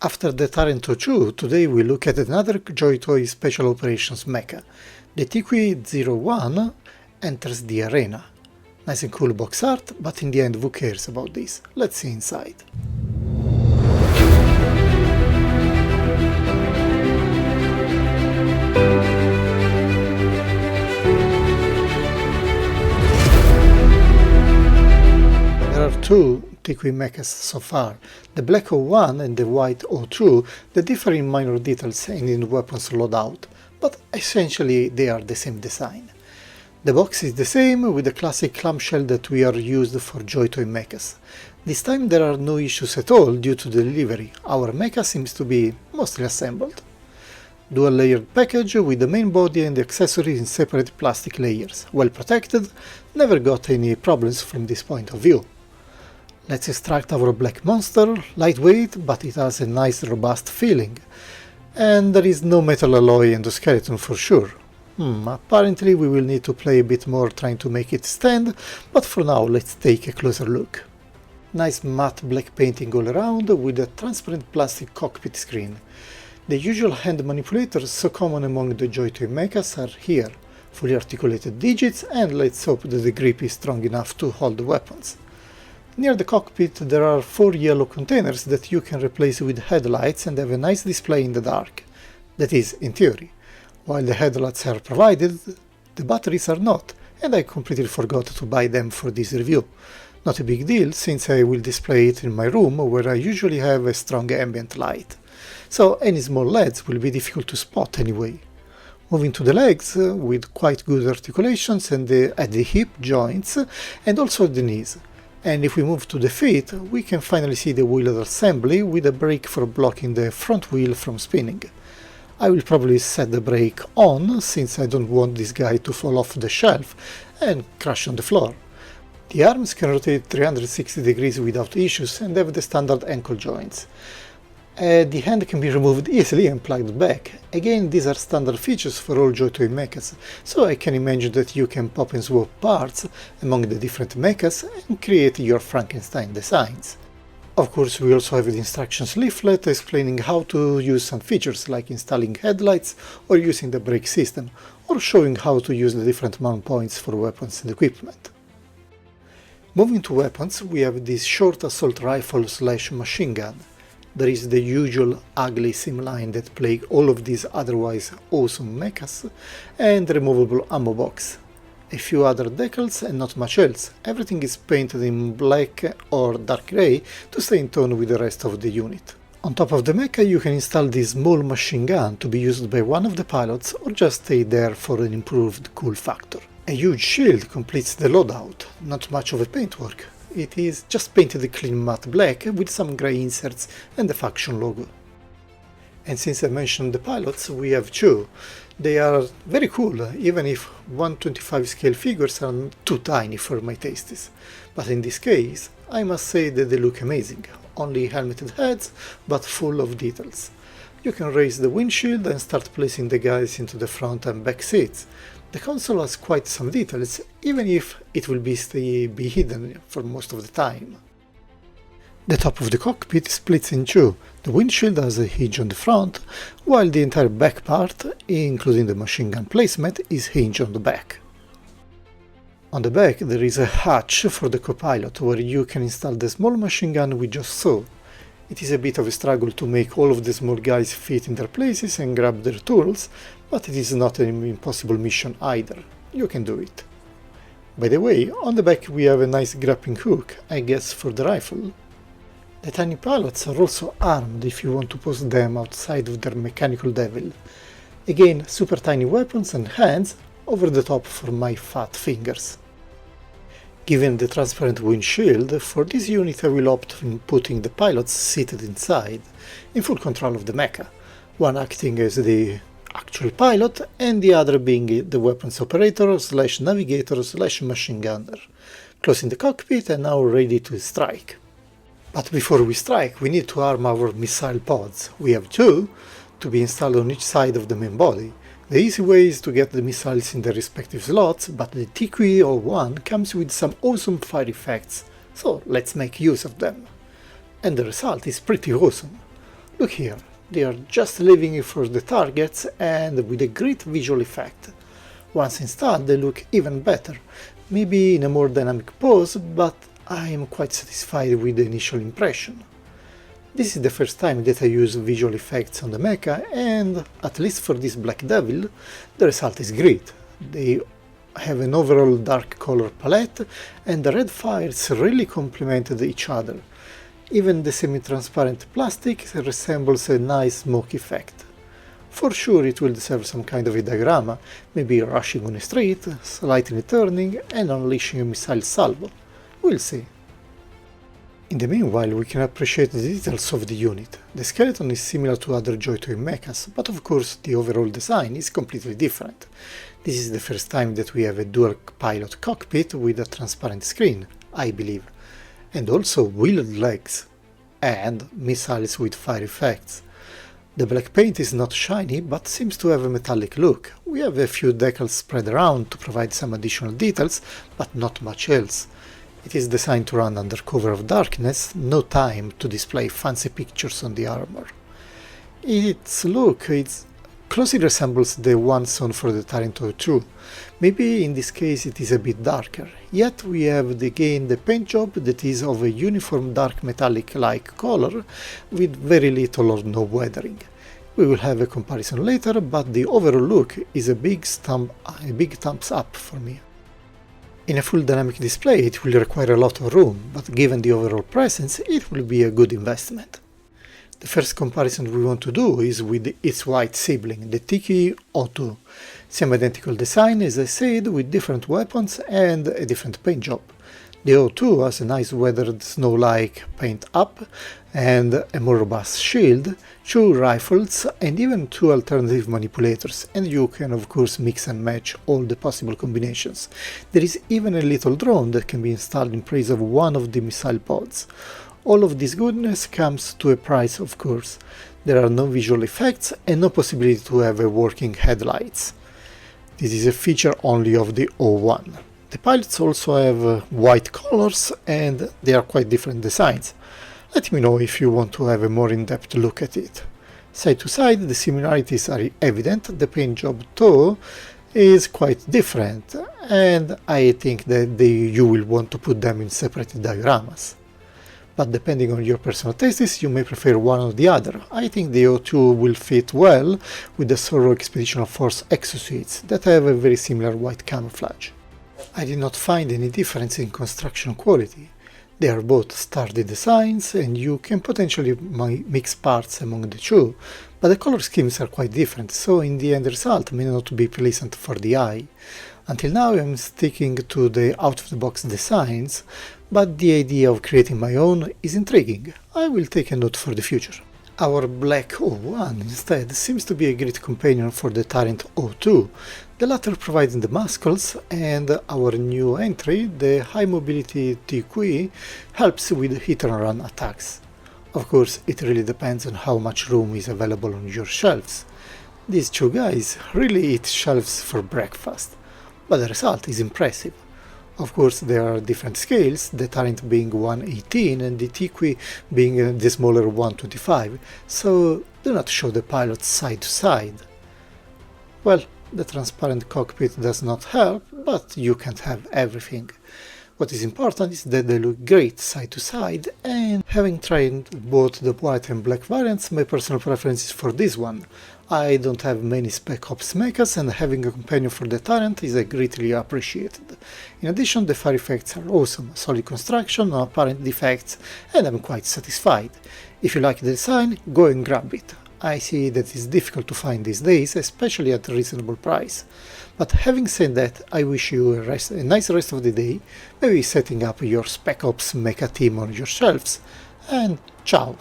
After the Tarento 2, today we look at another JOYTOY Special Operations mecha. The Tiekui 01 enters the arena. Nice and cool box art, but in the end who cares about this? Let's see inside. There are two Tiekui mechas so far, the black 01 and the white 02, that differ in minor details and in weapons loadout, but essentially they are the same design. The box is the same, with the classic clamshell that we are used for JOYTOY mechas. This time there are no issues at all due to the delivery, our mecha seems to be mostly assembled. Dual layered package with the main body and the accessories in separate plastic layers, well protected, never got any problems from this point of view. Let's extract our black monster, lightweight, but it has a nice robust feeling. And there is no metal alloy endoskeleton for sure. Apparently we will need to play a bit more trying to make it stand, but for now let's take a closer look. Nice matte black painting all around with a transparent plastic cockpit screen. The usual hand manipulators so common among the JOYTOY mechas are here, fully articulated digits, and let's hope that the grip is strong enough to hold the weapons. Near the cockpit there are 4 yellow containers that you can replace with headlights and have a nice display in the dark. That is, in theory. While the headlights are provided, the batteries are not, and I completely forgot to buy them for this review. Not a big deal, since I will display it in my room where I usually have a strong ambient light. So any small LEDs will be difficult to spot anyway. Moving to the legs, with quite good articulations and at the hip joints and also at the knees. And if we move to the feet, we can finally see the wheel assembly with a brake for blocking the front wheel from spinning. I will probably set the brake on, since I don't want this guy to fall off the shelf and crash on the floor. The arms can rotate 360 degrees without issues and have the standard ankle joints. The hand can be removed easily and plugged back. Again, these are standard features for all JOYTOY mechas, so I can imagine that you can pop and swap parts among the different mechas and create your Frankenstein designs. Of course, we also have the instructions leaflet explaining how to use some features like installing headlights or using the brake system, or showing how to use the different mount points for weapons and equipment. Moving to weapons, we have this short assault rifle / machine gun. There is the usual ugly sim line that plague all of these otherwise awesome mechas, and the removable ammo box. A few other decals and not much else, everything is painted in black or dark grey to stay in tone with the rest of the unit. On top of the mecha you can install this small machine gun to be used by one of the pilots or just stay there for an improved cool factor. A huge shield completes the loadout, not much of a paintwork. It is just painted clean matte black with some grey inserts and the faction logo. And since I mentioned the pilots, we have two. They are very cool, even if 1/25 scale figures are too tiny for my tastes. But in this case, I must say that they look amazing. Only helmeted heads, but full of details. You can raise the windshield and start placing the guys into the front and back seats. The console has quite some details, even if it will be hidden for most of the time. The top of the cockpit splits in two. The windshield has a hinge on the front, while the entire back part, including the machine gun placement, is hinged on the back. On the back there is a hatch for the co-pilot, where you can install the small machine gun we just saw. It is a bit of a struggle to make all of the small guys fit in their places and grab their tools, but it is not an impossible mission either. You can do it. By the way, on the back we have a nice grappling hook, I guess for the rifle. The tiny pilots are also armed if you want to post them outside of their mechanical devil. Again, super tiny weapons and hands, over the top for my fat fingers. Given the transparent windshield, for this unit I will opt in putting the pilots seated inside, in full control of the mecha, one acting as the actual pilot and the other being the weapons operator / navigator / machine gunner, closing the cockpit and now ready to strike. But before we strike, we need to arm our missile pods. We have two, to be installed on each side of the main body. The easy way is to get the missiles in their respective slots, but the Tiekui 01 comes with some awesome fire effects, so let's make use of them. And the result is pretty awesome. Look here, they are just leaving for the targets and with a great visual effect. Once installed they look even better, maybe in a more dynamic pose, but I am quite satisfied with the initial impression. This is the first time that I use visual effects on the mecha, and at least for this Black Devil, the result is great. They have an overall dark color palette, and the red fires really complemented each other. Even the semi-transparent plastic resembles a nice smoke effect. For sure it will deserve some kind of a diorama, maybe rushing on a street, slightly turning and unleashing a missile salvo. We'll see. In the meanwhile, we can appreciate the details of the unit. The skeleton is similar to other JOYTOY mechas, but of course the overall design is completely different. This is the first time that we have a dual pilot cockpit with a transparent screen, I believe, and also wheeled legs, and missiles with fire effects. The black paint is not shiny, but seems to have a metallic look. We have a few decals spread around to provide some additional details, but not much else. It is designed to run under cover of darkness, no time to display fancy pictures on the armor. Its look closely resembles the one shown for the Tyrant 02. Maybe in this case it is a bit darker, yet we have again the paint job that is of a uniform dark metallic-like color with very little or no weathering. We will have a comparison later, but the overall look is a big thumbs up for me. In a full dynamic display it will require a lot of room, but given the overall presence it will be a good investment. The first comparison we want to do is with its white sibling, the Tiekui 02. Same identical design as I said, with different weapons and a different paint job. The 02 has a nice weathered snow-like paint up and a more robust shield, 2 rifles and even 2 alternative manipulators, and you can of course mix and match all the possible combinations. There is even a little drone that can be installed in place of one of the missile pods. All of this goodness comes to a price, of course. There are no visual effects and no possibility to have a working headlights. This is a feature only of the 01. The pilots also have white colors and they are quite different designs. Let me know if you want to have a more in-depth look at it. Side to side the similarities are evident, the paint job though is quite different, and I think that you will want to put them in separate dioramas. But depending on your personal tastes, you may prefer one or the other. I think the O2 will fit well with the Zorro Expedition Force exosuits that have a very similar white camouflage. I did not find any difference in construction quality. They are both sturdy designs and you can potentially mix parts among the two, but the color schemes are quite different, so in the end result may not be pleasant for the eye. Until now I am sticking to the out-of-the-box designs, but the idea of creating my own is intriguing. I will take a note for the future. Our Black 01 instead seems to be a great companion for the Tyrant 02, the latter providing the muscles, and our new entry, the high mobility Tiekui, helps with hit and run attacks. Of course, it really depends on how much room is available on your shelves. These two guys really eat shelves for breakfast, but the result is impressive. Of course, there are different scales, the Tyrant being 118 and the Tiekui being the smaller 125, so do not show the pilots side to side. Well, the transparent cockpit does not help, but you can't have everything. What is important is that they look great side to side, and having tried both the white and black variants, my personal preference is for this one. I don't have many Spec Ops mechas, and having a companion for the Tyrant is greatly appreciated. In addition, the fire effects are awesome, solid construction, no apparent defects, and I'm quite satisfied. If you like the design, go and grab it. I see that it's difficult to find these days, especially at a reasonable price. But having said that, I wish you a nice rest of the day, maybe setting up your Spec Ops mecha team on your shelves, and ciao!